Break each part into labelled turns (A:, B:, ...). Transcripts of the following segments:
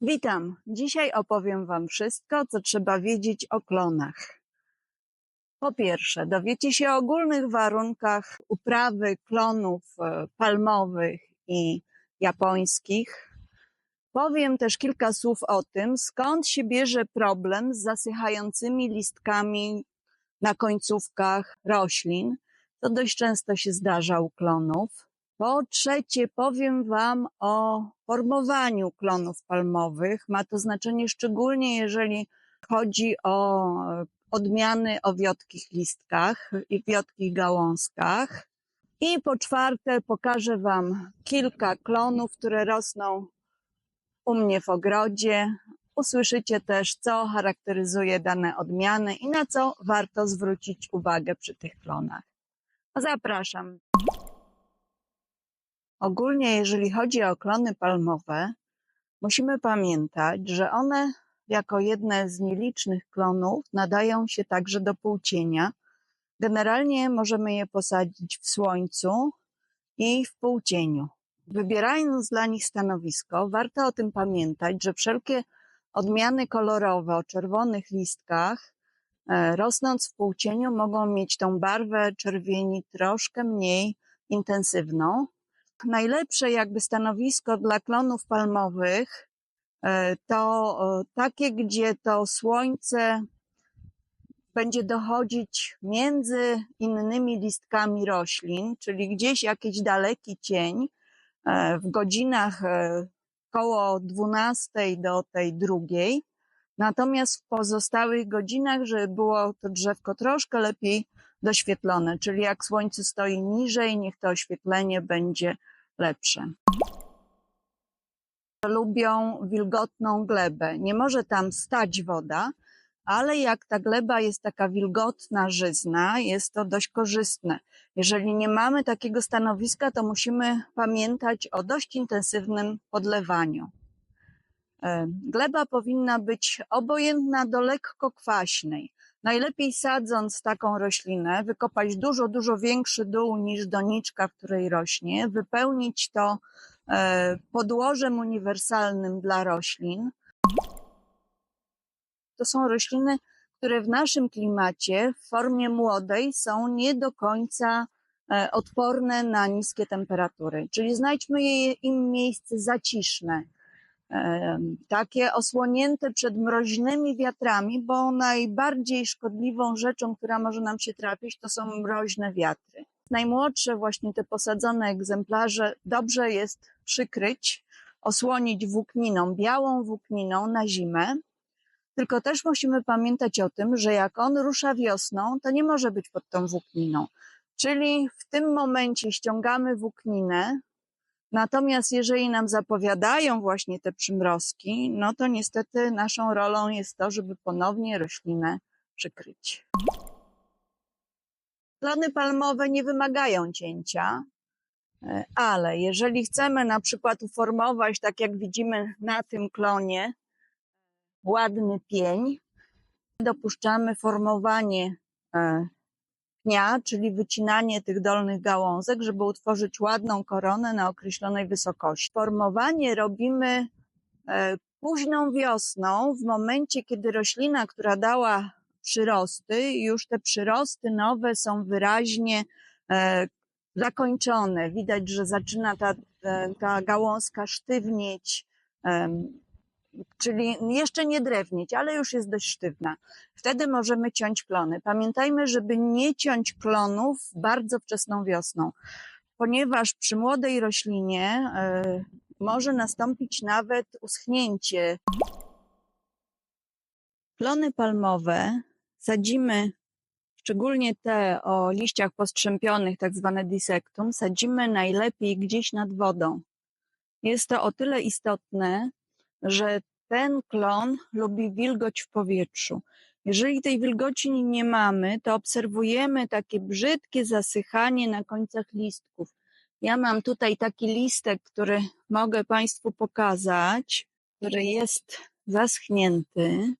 A: Witam. Dzisiaj opowiem Wam wszystko, co trzeba wiedzieć o klonach. Po pierwsze, dowiecie się o ogólnych warunkach uprawy klonów palmowych i japońskich. Powiem też kilka słów o tym, skąd się bierze problem z zasychającymi listkami na końcówkach roślin. To dość często się zdarza u klonów. Po trzecie, powiem Wam o formowaniu klonów palmowych. Ma to znaczenie szczególnie, jeżeli chodzi o odmiany o wiotkich listkach i wiotkich gałązkach. I po czwarte, pokażę Wam kilka klonów, które rosną u mnie w ogrodzie. Usłyszycie też, co charakteryzuje dane odmiany i na co warto zwrócić uwagę przy tych klonach. Zapraszam. Ogólnie, jeżeli chodzi o klony palmowe, musimy pamiętać, że one jako jedne z nielicznych klonów nadają się także do półcienia. Generalnie możemy je posadzić w słońcu i w półcieniu. Wybierając dla nich stanowisko, warto o tym pamiętać, że wszelkie odmiany kolorowe o czerwonych listkach, rosnąc w półcieniu, mogą mieć tą barwę czerwieni troszkę mniej intensywną. Najlepsze jakby stanowisko dla klonów palmowych to takie, gdzie to słońce będzie dochodzić między innymi listkami roślin, czyli gdzieś jakiś daleki cień w godzinach koło 12 do tej 2. Natomiast w pozostałych godzinach, żeby było to drzewko troszkę lepiej doświetlone, czyli jak słońce stoi niżej, niech to oświetlenie będzie lepsze. Lubią wilgotną glebę. Nie może tam stać woda, ale jak ta gleba jest taka wilgotna, żyzna, jest to dość korzystne. Jeżeli nie mamy takiego stanowiska, to musimy pamiętać o dość intensywnym podlewaniu. Gleba powinna być obojętna do lekko kwaśnej. Najlepiej sadząc taką roślinę, wykopać dużo większy dół niż doniczka, w której rośnie, wypełnić to podłożem uniwersalnym dla roślin. To są rośliny, które w naszym klimacie w formie młodej są nie do końca odporne na niskie temperatury. Czyli znajdźmy im miejsce zaciszne, takie osłonięte przed mroźnymi wiatrami, bo najbardziej szkodliwą rzeczą, która może nam się trafić, to są mroźne wiatry. Najmłodsze właśnie te posadzone egzemplarze dobrze jest przykryć, osłonić włókniną, białą włókniną na zimę. Tylko też musimy pamiętać o tym, że jak on rusza wiosną, to nie może być pod tą włókniną. Czyli w tym momencie ściągamy włókninę, natomiast jeżeli nam zapowiadają właśnie te przymrozki, no to niestety naszą rolą jest to, żeby ponownie roślinę przykryć. Klony palmowe nie wymagają cięcia, ale jeżeli chcemy na przykład uformować, tak jak widzimy na tym klonie, ładny pień, dopuszczamy formowanie pnia, czyli wycinanie tych dolnych gałązek, żeby utworzyć ładną koronę na określonej wysokości. Formowanie robimy późną wiosną, w momencie, kiedy roślina, która dała przyrosty, już te przyrosty nowe są wyraźnie zakończone. Widać, że zaczyna ta gałązka sztywnieć, czyli jeszcze nie drewnieć, ale już jest dość sztywna. Wtedy możemy ciąć klony. Pamiętajmy, żeby nie ciąć klonów bardzo wczesną wiosną, ponieważ przy młodej roślinie może nastąpić nawet uschnięcie. Klony palmowe sadzimy, szczególnie te o liściach postrzępionych, tak zwane disectum, sadzimy najlepiej gdzieś nad wodą. Jest to o tyle istotne, że ten klon lubi wilgoć w powietrzu. Jeżeli tej wilgoci nie mamy, to obserwujemy takie brzydkie zasychanie na końcach listków. Ja mam tutaj taki listek, który mogę Państwu pokazać, który jest zaschnięty.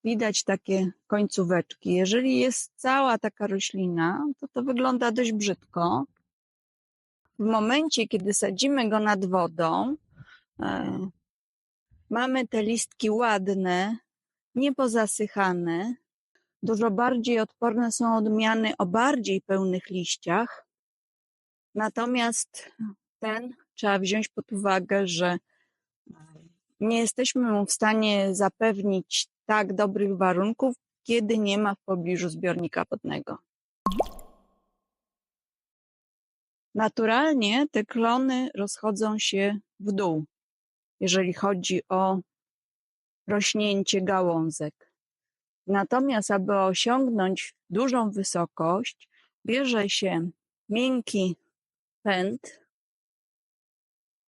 A: Widać takie końcóweczki. Jeżeli jest cała taka roślina, to wygląda dość brzydko. W momencie, kiedy sadzimy go nad wodą, Mamy te listki ładne, niepozasychane. Dużo bardziej odporne są odmiany o bardziej pełnych liściach. Natomiast ten trzeba wziąć pod uwagę, że nie jesteśmy mu w stanie zapewnić tak dobrych warunków, kiedy nie ma w pobliżu zbiornika wodnego. Naturalnie te klony rozchodzą się w dół, jeżeli chodzi o rośnięcie gałązek. Natomiast, aby osiągnąć dużą wysokość, bierze się miękki pęd,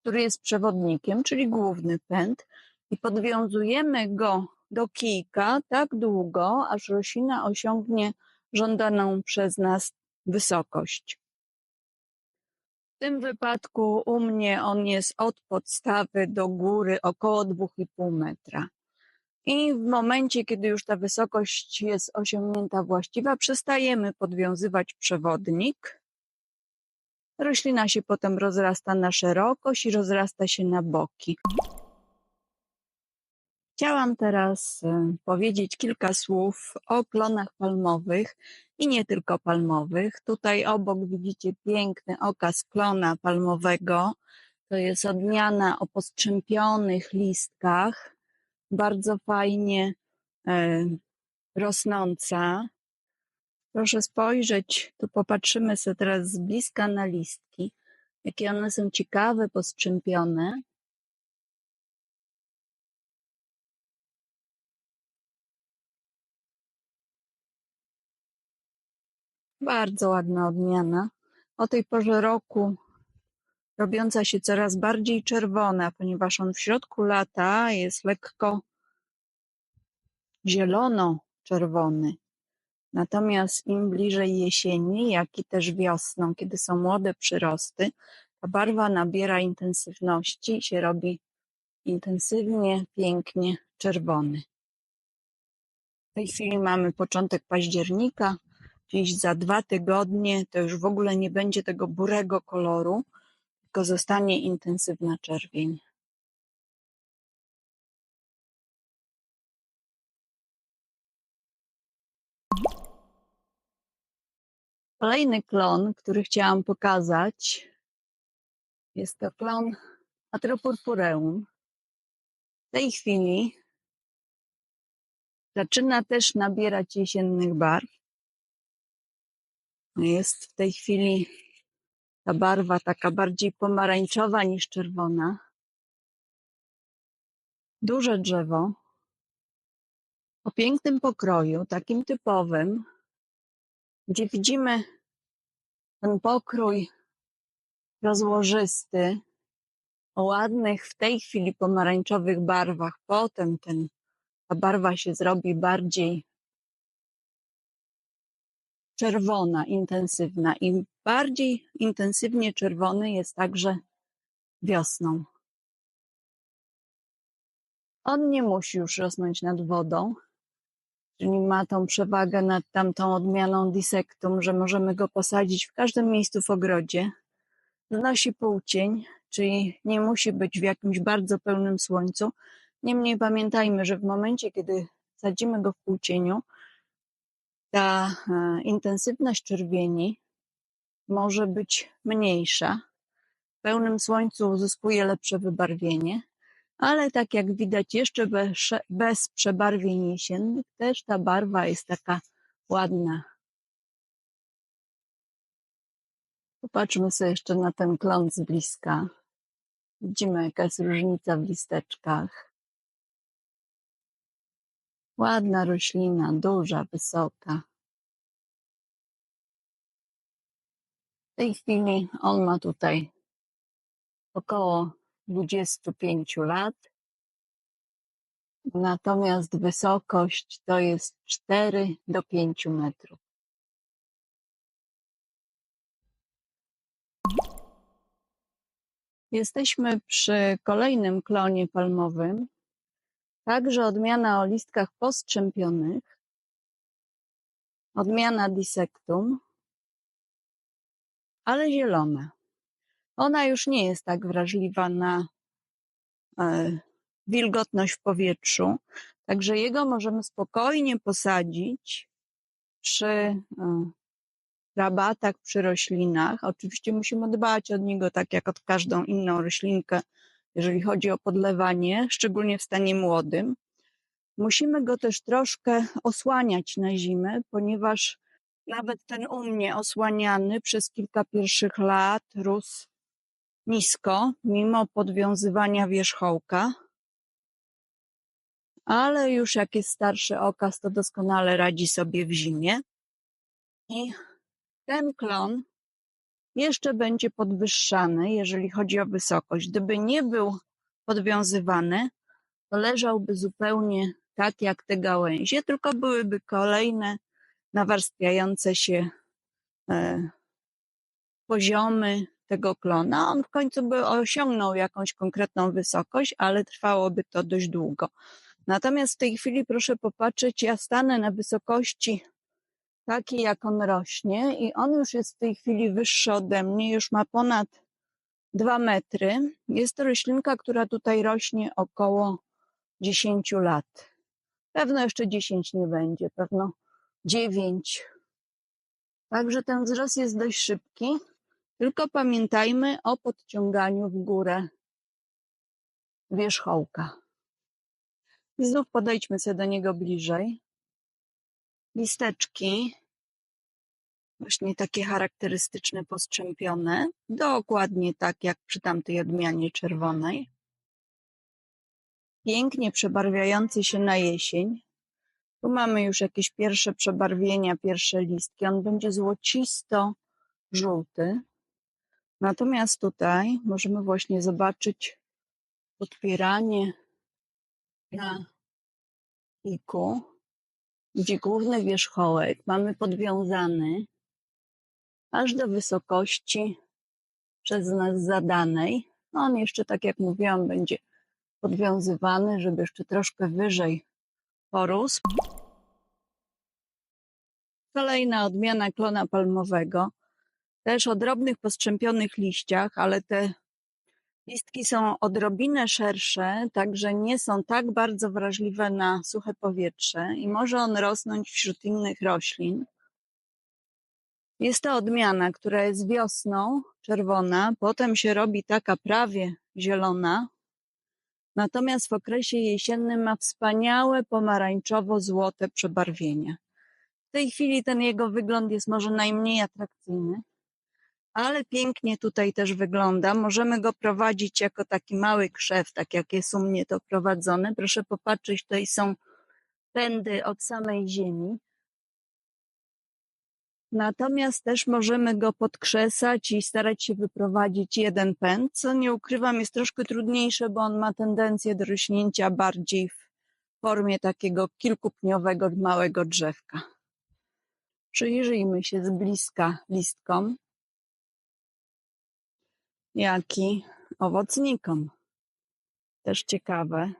A: który jest przewodnikiem, czyli główny pęd, i podwiązujemy go do kijka tak długo, aż roślina osiągnie żądaną przez nas wysokość. W tym wypadku u mnie on jest od podstawy do góry około 2,5 metra. I w momencie, kiedy już ta wysokość jest osiągnięta właściwa, przestajemy podwiązywać przewodnik. Roślina się potem rozrasta na szerokość i rozrasta się na boki. Chciałam teraz powiedzieć kilka słów o klonach palmowych i nie tylko palmowych. Tutaj obok widzicie piękny okaz klona palmowego. To jest odmiana o postrzępionych listkach, bardzo fajnie rosnąca. Proszę spojrzeć, tu popatrzymy sobie teraz z bliska na listki, jakie one są ciekawe, postrzępione. Bardzo ładna odmiana. O tej porze roku robiąca się coraz bardziej czerwona, ponieważ on w środku lata jest lekko zielono-czerwony. Natomiast im bliżej jesieni, jak i też wiosną, kiedy są młode przyrosty, ta barwa nabiera intensywności i się robi intensywnie, pięknie czerwony. W tej chwili mamy początek października, gdzieś za 2 tygodnie to już w ogóle nie będzie tego burego koloru, tylko zostanie intensywna czerwień. Kolejny klon, który chciałam pokazać, jest to klon Atropurpureum. W tej chwili zaczyna też nabierać jesiennych barw. Jest w tej chwili ta barwa taka bardziej pomarańczowa niż czerwona. Duże drzewo o pięknym pokroju, takim typowym, gdzie widzimy ten pokrój rozłożysty, o ładnych w tej chwili pomarańczowych barwach. Potem ta barwa się zrobi bardziej czerwona, intensywna i bardziej intensywnie czerwony jest także wiosną. On nie musi już rosnąć nad wodą, czyli ma tą przewagę nad tamtą odmianą Dissectum, że możemy go posadzić w każdym miejscu w ogrodzie. Znosi półcień, czyli nie musi być w jakimś bardzo pełnym słońcu. Niemniej pamiętajmy, że w momencie, kiedy sadzimy go w półcieniu, ta intensywność czerwieni może być mniejsza. W pełnym słońcu uzyskuje lepsze wybarwienie, ale tak jak widać jeszcze bez przebarwień jesiennych też ta barwa jest taka ładna. Popatrzmy sobie jeszcze na ten klon z bliska. Widzimy, jaka jest różnica w listeczkach. Ładna roślina, duża, wysoka. W tej chwili on ma tutaj około 25 lat. Natomiast wysokość to jest 4 do 5 metrów. Jesteśmy przy kolejnym klonie palmowym, także odmiana o listkach postrzępionych, odmiana Dissectum, ale zielona. Ona już nie jest tak wrażliwa na wilgotność w powietrzu. Także jego możemy spokojnie posadzić przy rabatach, przy roślinach. Oczywiście musimy dbać od niego tak jak od każdą inną roślinkę, jeżeli chodzi o podlewanie, szczególnie w stanie młodym. Musimy go też troszkę osłaniać na zimę, ponieważ nawet ten u mnie osłaniany przez kilka pierwszych lat rósł nisko, mimo podwiązywania wierzchołka. Ale już jak jest starszy okaz, to doskonale radzi sobie w zimie. I ten klon jeszcze będzie podwyższany, jeżeli chodzi o wysokość. Gdyby nie był podwiązywany, to leżałby zupełnie tak jak te gałęzie, tylko byłyby kolejne nawarstwiające się poziomy tego klona. On w końcu by osiągnął jakąś konkretną wysokość, ale trwałoby to dość długo. Natomiast w tej chwili proszę popatrzeć, ja stanę na wysokości takiej, jak on rośnie i on już jest w tej chwili wyższy ode mnie, już ma ponad 2 metry. Jest to roślinka, która tutaj rośnie około 10 lat. Pewno jeszcze 10 nie będzie, pewno 9. Także ten wzrost jest dość szybki, tylko pamiętajmy o podciąganiu w górę wierzchołka. I znów podejdźmy sobie do niego bliżej. Listeczki, właśnie takie charakterystyczne, postrzępione, dokładnie tak jak przy tamtej odmianie czerwonej. Pięknie przebarwiający się na jesień. Tu mamy już jakieś pierwsze przebarwienia, pierwsze listki. On będzie złocisto-żółty. Natomiast tutaj możemy właśnie zobaczyć podpieranie na piku, gdzie główny wierzchołek mamy podwiązany aż do wysokości przez nas zadanej. On jeszcze, tak jak mówiłam, będzie podwiązywany, żeby jeszcze troszkę wyżej porósł. Kolejna odmiana klona palmowego, też o drobnych, postrzępionych liściach, ale te listki są odrobinę szersze, także nie są tak bardzo wrażliwe na suche powietrze i może on rosnąć wśród innych roślin. Jest to odmiana, która jest wiosną czerwona, potem się robi taka prawie zielona, natomiast w okresie jesiennym ma wspaniałe pomarańczowo-złote przebarwienia. W tej chwili ten jego wygląd jest może najmniej atrakcyjny, ale pięknie tutaj też wygląda. Możemy go prowadzić jako taki mały krzew, tak jak jest u mnie to prowadzone. Proszę popatrzeć, tutaj są pędy od samej ziemi. Natomiast też możemy go podkrzesać i starać się wyprowadzić jeden pęd, co nie ukrywam jest troszkę trudniejsze, bo on ma tendencję do rośnięcia bardziej w formie takiego kilkupniowego małego drzewka. Przyjrzyjmy się z bliska listkom, jak i owocnikom. Też ciekawe.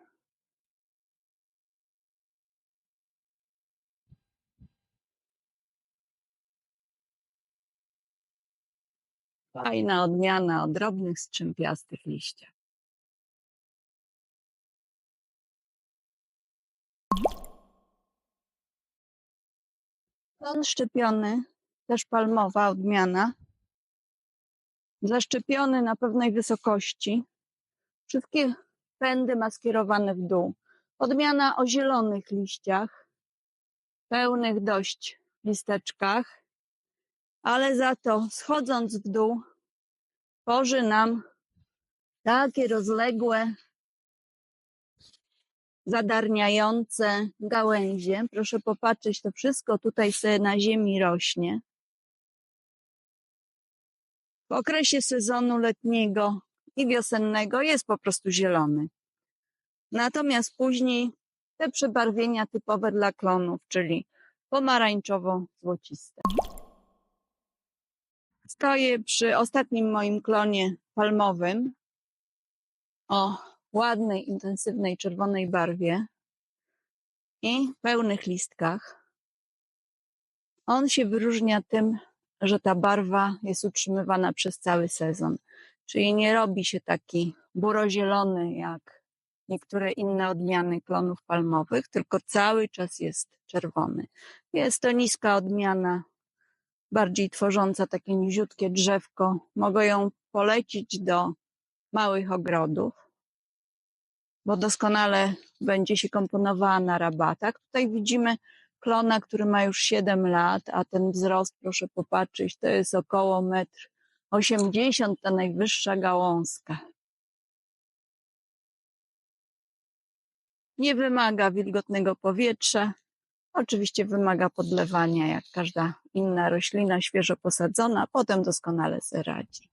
A: Fajna odmiana o drobnych, strzępiastych liściach. Klon szczepiony, też palmowa odmiana, zaszczepiony na pewnej wysokości. Wszystkie pędy ma skierowane w dół. Odmiana o zielonych liściach, pełnych dość listeczkach, ale za to schodząc w dół tworzy nam takie rozległe, zadarniające gałęzie. Proszę popatrzeć, to wszystko tutaj sobie na ziemi rośnie. W okresie sezonu letniego i wiosennego jest po prostu zielony. Natomiast później te przebarwienia typowe dla klonów, czyli pomarańczowo-złociste. Stoję przy ostatnim moim klonie palmowym o ładnej, intensywnej czerwonej barwie i pełnych listkach. On się wyróżnia tym, że ta barwa jest utrzymywana przez cały sezon, czyli nie robi się taki burozielony jak niektóre inne odmiany klonów palmowych, tylko cały czas jest czerwony. Jest to niska odmiana, bardziej tworząca takie niziutkie drzewko. Mogę ją polecić do małych ogrodów, bo doskonale będzie się komponowała na rabatach. Tutaj widzimy klona, który ma już 7 lat, a ten wzrost, proszę popatrzeć, to jest około 1,80 m, ta najwyższa gałązka. Nie wymaga wilgotnego powietrza. Oczywiście wymaga podlewania, jak każda inna roślina świeżo posadzona, a potem doskonale sobie radzi.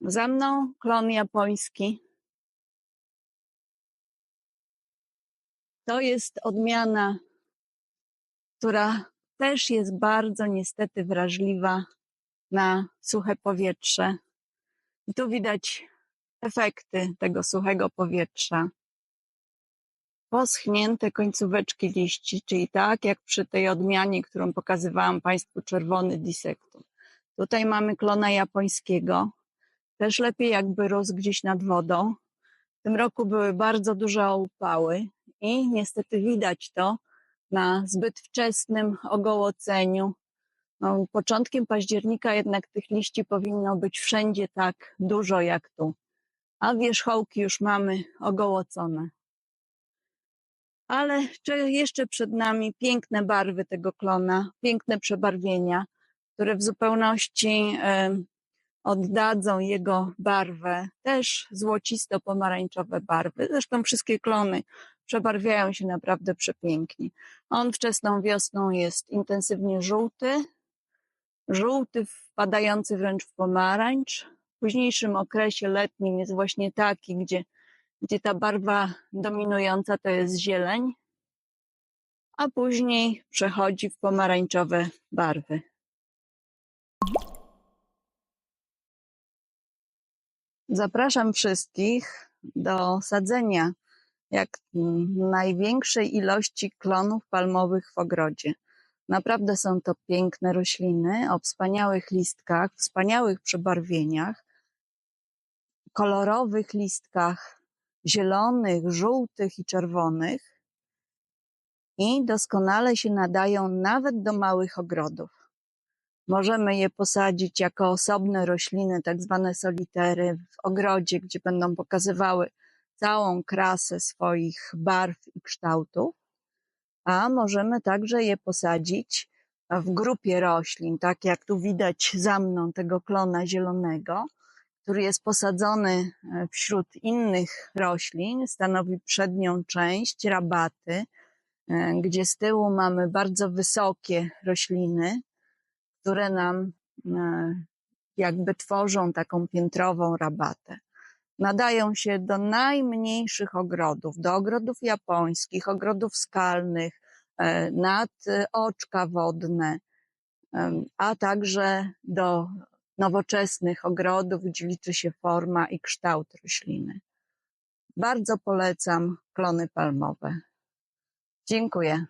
A: Za mną klon japoński. To jest odmiana, która też jest bardzo niestety wrażliwa na suche powietrze. I tu widać efekty tego suchego powietrza. Poschnięte końcóweczki liści, czyli tak jak przy tej odmianie, którą pokazywałam Państwu, czerwony dissectum. Tutaj mamy klona japońskiego. Też lepiej jakby rósł gdzieś nad wodą. W tym roku były bardzo duże upały i niestety widać to na zbyt wczesnym ogołoceniu. No, początkiem października jednak tych liści powinno być wszędzie tak dużo jak tu, a wierzchołki już mamy ogołocone. Ale jeszcze przed nami piękne barwy tego klona, piękne przebarwienia, które w zupełności oddadzą jego barwę, też złocisto-pomarańczowe barwy. Zresztą wszystkie klony przebarwiają się naprawdę przepięknie. On wczesną wiosną jest intensywnie żółty wpadający wręcz w pomarańcz. W późniejszym okresie letnim jest właśnie taki, gdzie ta barwa dominująca to jest zieleń, a później przechodzi w pomarańczowe barwy. Zapraszam wszystkich do sadzenia jak największej ilości klonów palmowych w ogrodzie. Naprawdę są to piękne rośliny o wspaniałych listkach, wspaniałych przebarwieniach, kolorowych listkach, zielonych, żółtych i czerwonych i doskonale się nadają nawet do małych ogrodów. Możemy je posadzić jako osobne rośliny, tak zwane solitery, w ogrodzie, gdzie będą pokazywały całą krasę swoich barw i kształtów, a możemy także je posadzić w grupie roślin, tak jak tu widać za mną tego klona zielonego, który jest posadzony wśród innych roślin, stanowi przednią część rabaty, gdzie z tyłu mamy bardzo wysokie rośliny, które nam jakby tworzą taką piętrową rabatę. Nadają się do najmniejszych ogrodów, do ogrodów japońskich, ogrodów skalnych, nad oczka wodne, a także do nowoczesnych ogrodów, gdzie liczy się forma i kształt rośliny. Bardzo polecam klony palmowe. Dziękuję.